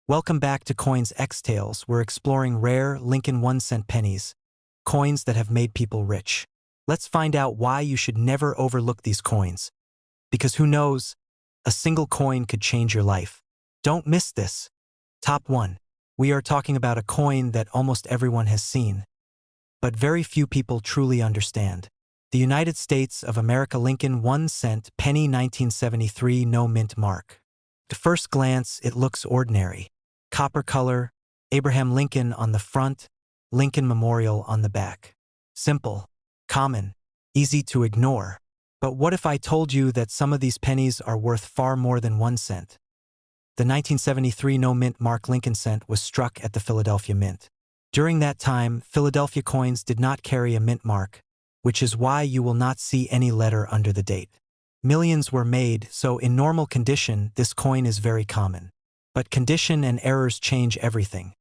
Welcome back to Coins X Tales. We're exploring rare Lincoln 1-cent pennies, coins that have made people rich. Let's find out why you should never overlook these coins. Because who knows, a single coin could change your life. Don't miss this. Top 1. We are talking about a coin that almost everyone has seen, but very few people truly understand. The United States of America Lincoln 1-cent penny 1973 no mint mark. At first glance, it looks ordinary. Copper color, Abraham Lincoln on the front, Lincoln Memorial on the back. Simple, common, easy to ignore. But what if I told you that some of these pennies are worth far more than 1 cent? The 1973 no mint mark Lincoln cent was struck at the Philadelphia Mint. During that time, Philadelphia coins did not carry a mint mark, which is why you will not see any letter under the date. Millions were made, so in normal condition, this coin is very common. But condition and errors change everything.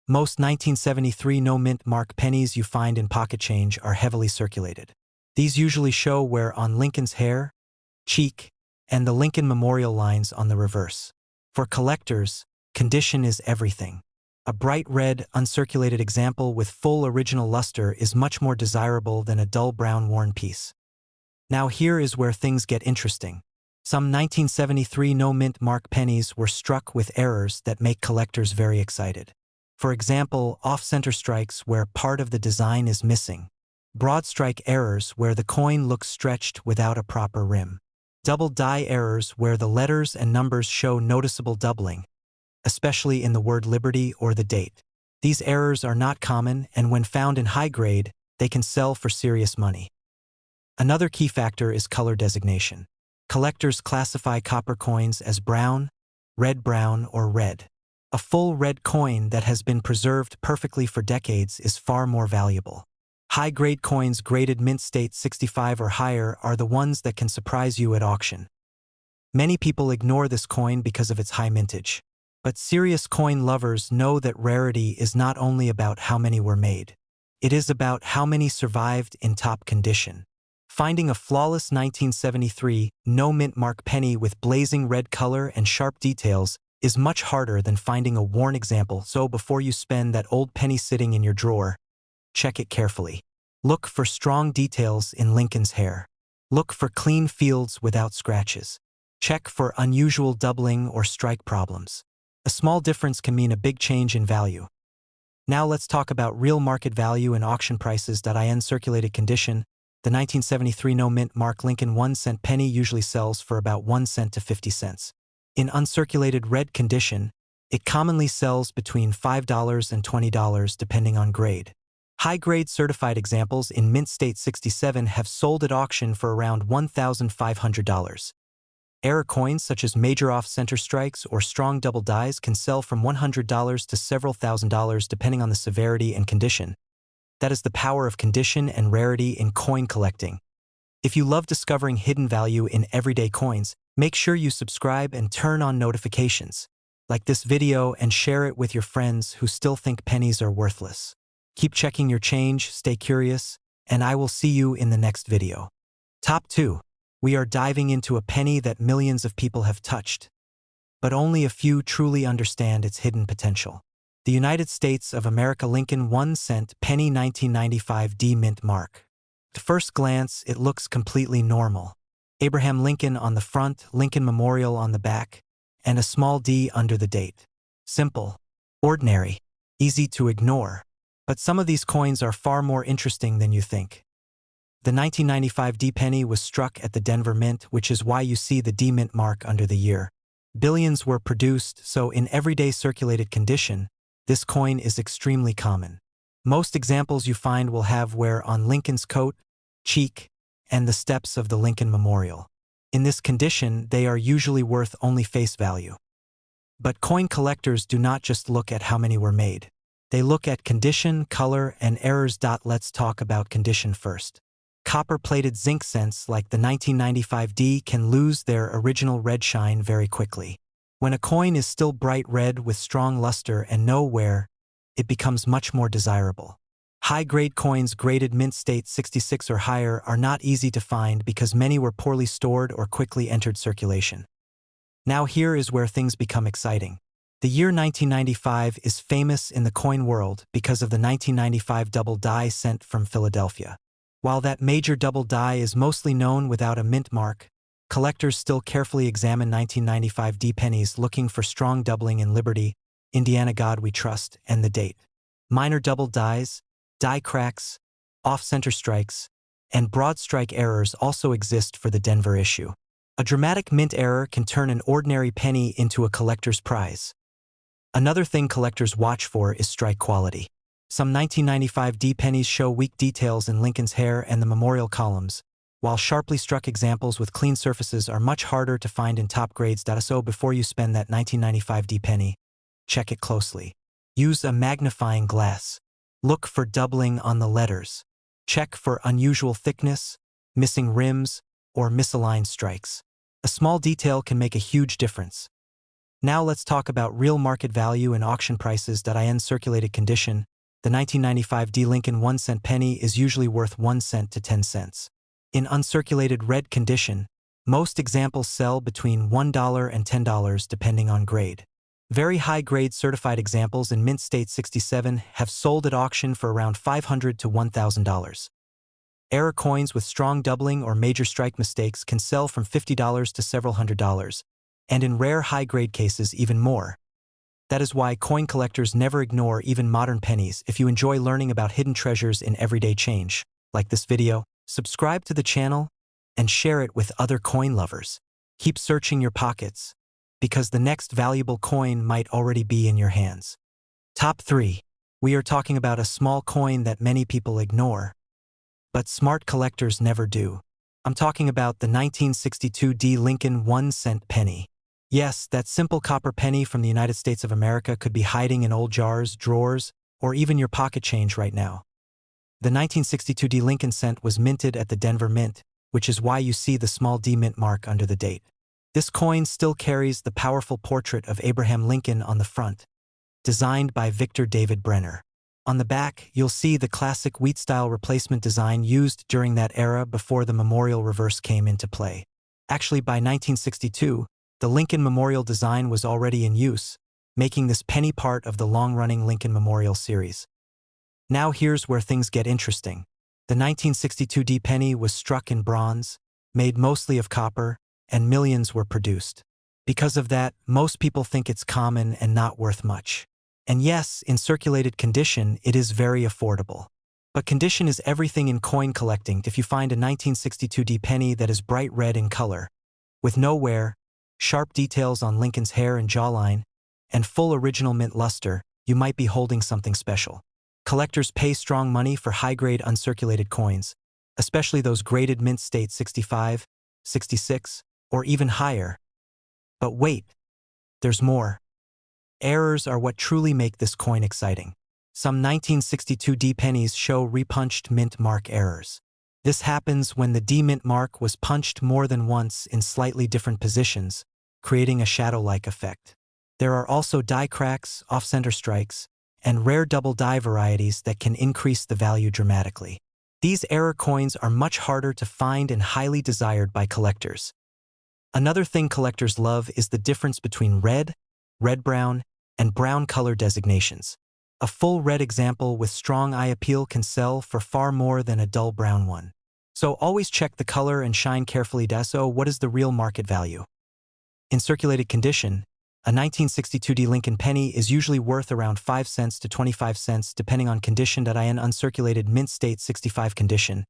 Most 1973 no mint mark pennies you find in pocket change are heavily circulated. These usually show wear on Lincoln's hair, cheek, and the Lincoln Memorial lines on the reverse. For collectors, condition is everything. A bright red, uncirculated example with full original luster is much more desirable than a dull brown worn piece. Now here is where things get interesting. Some 1973 no mint mark pennies were struck with errors that make collectors very excited. For example, off-center strikes where part of the design is missing. Broad strike errors where the coin looks stretched without a proper rim. Double die errors where the letters and numbers show noticeable doubling, especially in the word Liberty or the date. These errors are not common, and when found in high grade, they can sell for serious money. Another key factor is color designation. Collectors classify copper coins as brown, red-brown, or red. A full red coin that has been preserved perfectly for decades is far more valuable. High-grade coins graded mint state 65 or higher are the ones that can surprise you at auction. Many people ignore this coin because of its high mintage. But serious coin lovers know that rarity is not only about how many were made. It is about how many survived in top condition. Finding a flawless 1973 no mint mark penny with blazing red color and sharp details is much harder than finding a worn example, so before you spend that old penny sitting in your drawer, check it carefully. Look for strong details in Lincoln's hair. Look for clean fields without scratches. Check for unusual doubling or strike problems. A small difference can mean a big change in value. Now let's talk about real market value and auction prices. In circulated condition, the 1973 no mint mark Lincoln 1-cent penny usually sells for about 1 cent to 50 cents. In uncirculated red condition, it commonly sells between $5 and $20 depending on grade. High-grade certified examples in mint state 67 have sold at auction for around $1,500. Error coins such as major off-center strikes or strong double dies can sell from $100 to several $1,000s depending on the severity and condition. That is the power of condition and rarity in coin collecting. If you love discovering hidden value in everyday coins, make sure you subscribe and turn on notifications. Like this video and share it with your friends who still think pennies are worthless. Keep checking your change, stay curious, and I will see you in the next video. Top 2. We are diving into a penny that millions of people have touched, but only a few truly understand its hidden potential. The United States of America Lincoln 1-cent penny 1995 D mint mark. At first glance, it looks completely normal. Abraham Lincoln on the front, Lincoln Memorial on the back, and a small D under the date. Simple, ordinary, easy to ignore. But some of these coins are far more interesting than you think. The 1995 D penny was struck at the Denver Mint, which is why you see the D mint mark under the year. Billions were produced, so in everyday circulated condition, this coin is extremely common. Most examples you find will have wear on Lincoln's coat, cheek, and the steps of the Lincoln Memorial. In this condition, they are usually worth only face value. But coin collectors do not just look at how many were made. They look at condition, color, and errors. Let's talk about condition first. Copper-plated zinc cents like the 1995 D can lose their original red shine very quickly. When a coin is still bright red with strong luster and no wear, it becomes much more desirable. High-grade coins graded mint state 66 or higher are not easy to find because many were poorly stored or quickly entered circulation. Now here is where things become exciting. The year 1995 is famous in the coin world because of the 1995 double die cent from Philadelphia. While that major double die is mostly known without a mint mark, collectors still carefully examine 1995 D pennies looking for strong doubling in Liberty, Indiana God We Trust, and the date. Minor double dies, die cracks, off-center strikes, and broad strike errors also exist for the Denver issue. A dramatic mint error can turn an ordinary penny into a collector's prize. Another thing collectors watch for is strike quality. Some 1995 D pennies show weak details in Lincoln's hair and the memorial columns, while sharply struck examples with clean surfaces are much harder to find in top grades. So before you spend that 1995 D penny, check it closely. Use a magnifying glass. Look for doubling on the letters. Check for unusual thickness, missing rims, or misaligned strikes. A small detail can make a huge difference. Now let's talk about real market value and auction prices. In circulated condition, the 1995 D Lincoln 1-cent penny is usually worth 1 cent to 10 cents. In uncirculated red condition, most examples sell between $1 and $10 depending on grade. Very high-grade certified examples in Mint State 67 have sold at auction for around $500 to $1,000. Error coins with strong doubling or major strike mistakes can sell from $50 to several $100s, and in rare high-grade cases even more. That is why coin collectors never ignore even modern pennies. If you enjoy learning about hidden treasures in everyday change, like this video, subscribe to the channel and share it with other coin lovers. Keep searching your pockets, because the next valuable coin might already be in your hands. Top 3. We are talking about a small coin that many people ignore, but smart collectors never do. I'm talking about the 1962 D Lincoln 1-cent penny. Yes, that simple copper penny from the United States of America could be hiding in old jars, drawers, or even your pocket change right now. The 1962 D Lincoln cent was minted at the Denver Mint, which is why you see the small D mint mark under the date. This coin still carries the powerful portrait of Abraham Lincoln on the front, designed by Victor David Brenner. On the back, you'll see the classic wheat-style replacement design used during that era before the memorial reverse came into play. Actually, by 1962, the Lincoln Memorial design was already in use, making this penny part of the long-running Lincoln Memorial series. Now here's where things get interesting. The 1962 D penny was struck in bronze, made mostly of copper, and millions were produced. Because of that, most people think it's common and not worth much. And yes, in circulated condition, it is very affordable. But condition is everything in coin collecting. If you find a 1962 D penny that is bright red in color, with no wear, sharp details on Lincoln's hair and jawline, and full original mint luster, you might be holding something special. Collectors pay strong money for high-grade uncirculated coins, especially those graded Mint State 65, 66, or even higher. But wait, there's more. Errors are what truly make this coin exciting. Some 1962 D pennies show repunched mint mark errors. This happens when the D mint mark was punched more than once in slightly different positions, creating a shadow-like effect. There are also die cracks, off-center strikes, and rare double die varieties that can increase the value dramatically. These error coins are much harder to find and highly desired by collectors. Another thing collectors love is the difference between red, red-brown, and brown color designations. A full red example with strong eye appeal can sell for far more than a dull brown one. So always check the color and shine carefully. So what is the real market value? In circulated condition, a 1962 D Lincoln penny is usually worth around 5 cents to 25 cents depending on condition. In uncirculated Mint State 65 condition,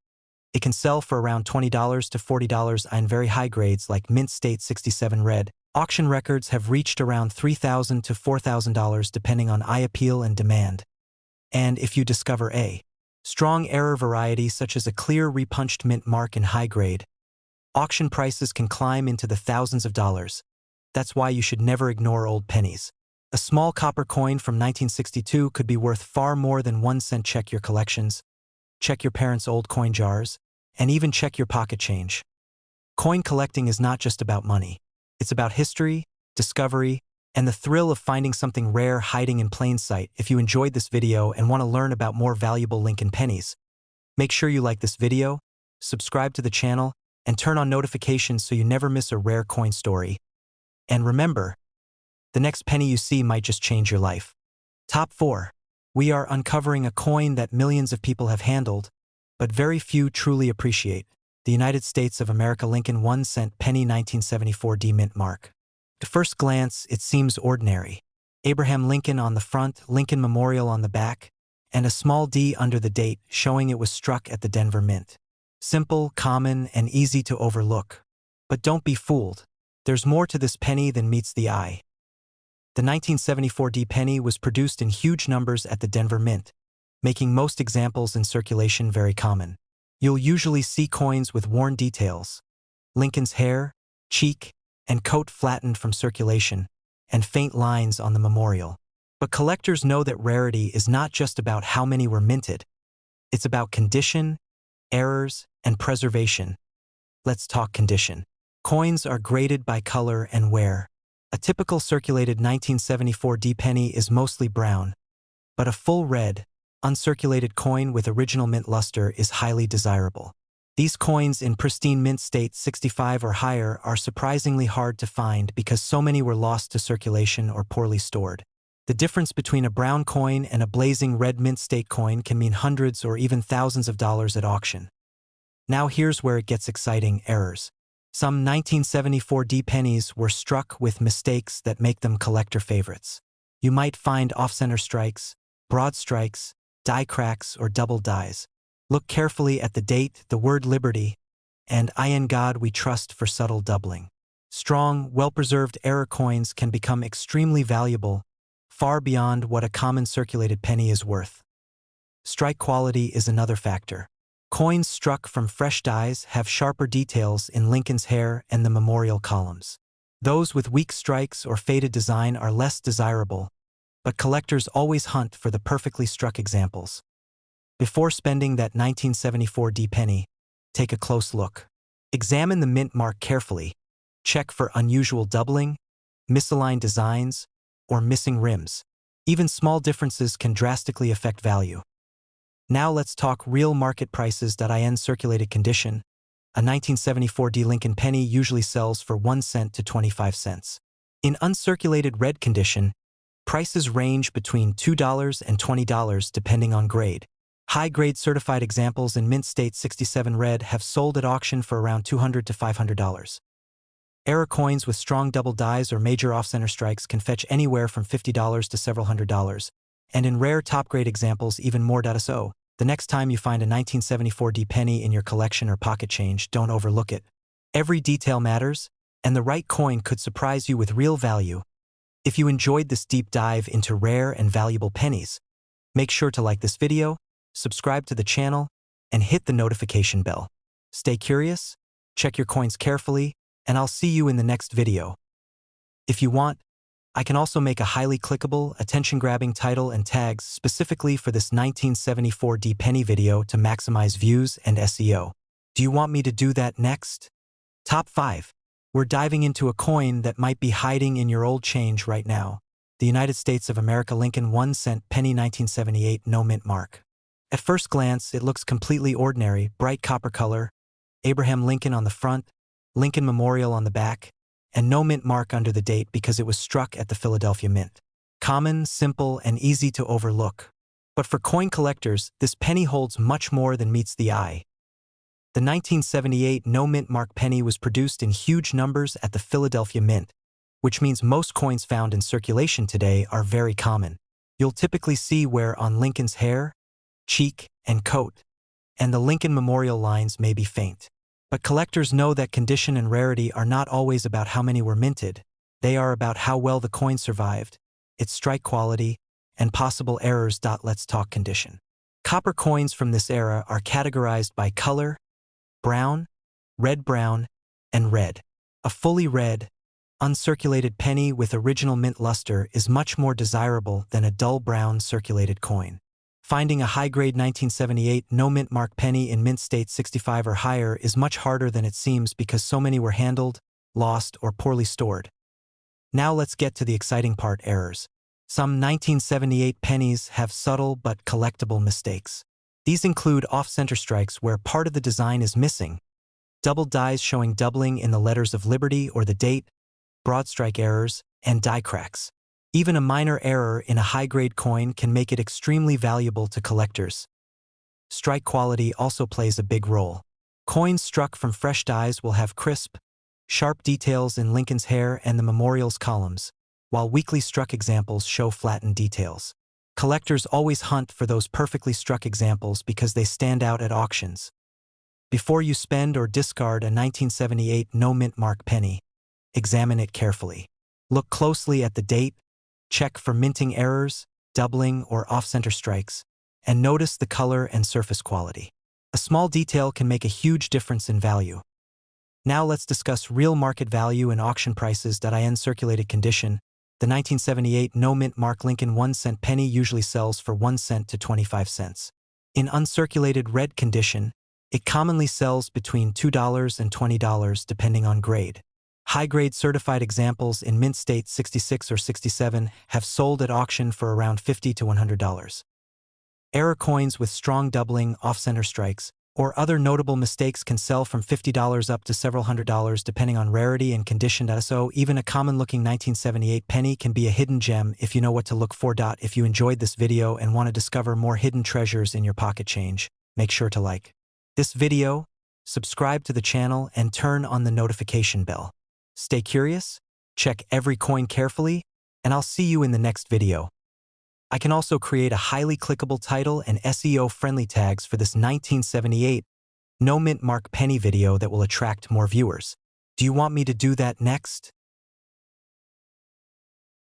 it can sell for around $20 to $40 in very high grades like Mint State 67 red. Auction records have reached around $3,000 to $4,000 depending on eye appeal and demand. And if you discover a strong error variety such as a clear repunched mint mark in high grade, auction prices can climb into the thousands of dollars. That's why you should never ignore old pennies. A small copper coin from 1962 could be worth far more than 1 cent. Check your collections, check your parents' old coin jars, and even check your pocket change. Coin collecting is not just about money. It's about history, discovery, and the thrill of finding something rare hiding in plain sight. If you enjoyed this video and want to learn about more valuable Lincoln pennies, make sure you like this video, subscribe to the channel, and turn on notifications so you never miss a rare coin story. And remember, The next penny you see might just change your life. Top 4. We are uncovering a coin that millions of people have handled, but very few truly appreciate. The United States of America Lincoln 1-cent penny 1974 D mint mark. At first glance, it seems ordinary. Abraham Lincoln on the front, Lincoln Memorial on the back, and a small D under the date showing it was struck at the Denver Mint. Simple, common, and easy to overlook. But don't be fooled. There's more to this penny than meets the eye. The 1974 D penny was produced in huge numbers at the Denver Mint, making most examples in circulation very common. You'll usually see coins with worn details, Lincoln's hair, cheek, and coat flattened from circulation, and faint lines on the memorial. But collectors know that rarity is not just about how many were minted. It's about condition, errors, and preservation. Let's talk condition. Coins are graded by color and wear. A typical circulated 1974 D penny is mostly brown, but a full red, uncirculated coin with original mint luster is highly desirable. These coins in pristine mint state 65 or higher are surprisingly hard to find because so many were lost to circulation or poorly stored. The difference between a brown coin and a blazing red mint state coin can mean hundreds or even thousands of dollars at auction. Now here's where it gets exciting: errors. Some 1974 D pennies were struck with mistakes that make them collector favorites. You might find off-center strikes, broad strikes, die cracks, or double dies. Look carefully at the date, the word Liberty, and "In God We Trust" for subtle doubling. Strong, well-preserved error coins can become extremely valuable, far beyond what a common circulated penny is worth. Strike quality is another factor. Coins struck from fresh dies have sharper details in Lincoln's hair and the memorial columns. Those with weak strikes or faded design are less desirable, but collectors always hunt for the perfectly struck examples. Before spending that 1974 D penny, take a close look. Examine the mint mark carefully. Check for unusual doubling, misaligned designs, or missing rims. Even small differences can drastically affect value. Now let's talk real market prices. In circulated condition, a 1974 D Lincoln penny usually sells for 1 cent to 25 cents. In uncirculated red condition, prices range between $2 and $20 depending on grade. High-grade certified examples in mint state 67 red have sold at auction for around $200 to $500. Error coins with strong double dies or major off-center strikes can fetch anywhere from $50 to several $100s, and in rare top-grade examples even more. So, the next time you find a 1974 D penny in your collection or pocket change, don't overlook it. Every detail matters, and the right coin could surprise you with real value. If you enjoyed this deep dive into rare and valuable pennies, make sure to like this video, subscribe to the channel, and hit the notification bell. Stay curious, check your coins carefully, and I'll see you in the next video. If you want, I can also make a highly clickable, attention-grabbing title and tags specifically for this 1974 D penny video to maximize views and SEO. Do you want me to do that next? Top 5. We're diving into a coin that might be hiding in your old change right now. The United States of America Lincoln 1-cent penny 1978 no mint mark. At first glance, it looks completely ordinary: bright copper color, Abraham Lincoln on the front, Lincoln Memorial on the back, and no mint mark under the date because it was struck at the Philadelphia Mint. Common, simple, and easy to overlook. But for coin collectors, this penny holds much more than meets the eye. The 1978 no mint mark penny was produced in huge numbers at the Philadelphia Mint, which means most coins found in circulation today are very common. You'll typically see wear on Lincoln's hair, cheek, and coat, and the Lincoln Memorial lines may be faint. But collectors know that condition and rarity are not always about how many were minted. They are about how well the coin survived, its strike quality, and possible errors. Let's talk condition. Copper coins from this era are categorized by color: brown, red-brown, and red. A fully red, uncirculated penny with original mint luster is much more desirable than a dull brown circulated coin. Finding a high-grade 1978 no mint mark penny in mint state 65 or higher is much harder than it seems because so many were handled, lost, or poorly stored. Now let's get to the exciting part: errors. Some 1978 pennies have subtle but collectible mistakes. These include off-center strikes where part of the design is missing, double dies showing doubling in the letters of Liberty or the date, broadstrike errors, and die cracks. Even a minor error in a high-grade coin can make it extremely valuable to collectors. Strike quality also plays a big role. Coins struck from fresh dies will have crisp, sharp details in Lincoln's hair and the memorial's columns, while weakly struck examples show flattened details. Collectors always hunt for those perfectly struck examples because they stand out at auctions. Before you spend or discard a 1978 no-mint mark penny, examine it carefully. Look closely at the date, check for minting errors, doubling, or off-center strikes, and notice the color and surface quality. A small detail can make a huge difference in value. Now let's discuss real market value and auction prices. In circulated condition, the 1978 no-mint mark Lincoln 1-cent penny usually sells for 1 cent to 25 cents. In uncirculated red condition, it commonly sells between $2 and $20 depending on grade. High-grade certified examples in mint state 66 or 67 have sold at auction for around $50 to $100. Error coins with strong doubling, off-center strikes, or other notable mistakes can sell from $50 up to several $100s depending on rarity and condition. So even a common-looking 1978 penny can be a hidden gem if you know what to look for. If you enjoyed this video and want to discover more hidden treasures in your pocket change, make sure to like this video, subscribe to the channel, and turn on the notification bell. Stay curious, check every coin carefully, and I'll see you in the next video. I can also create a highly clickable title and SEO-friendly tags for this 1978 no-mint mark penny video that will attract more viewers. Do you want me to do that next?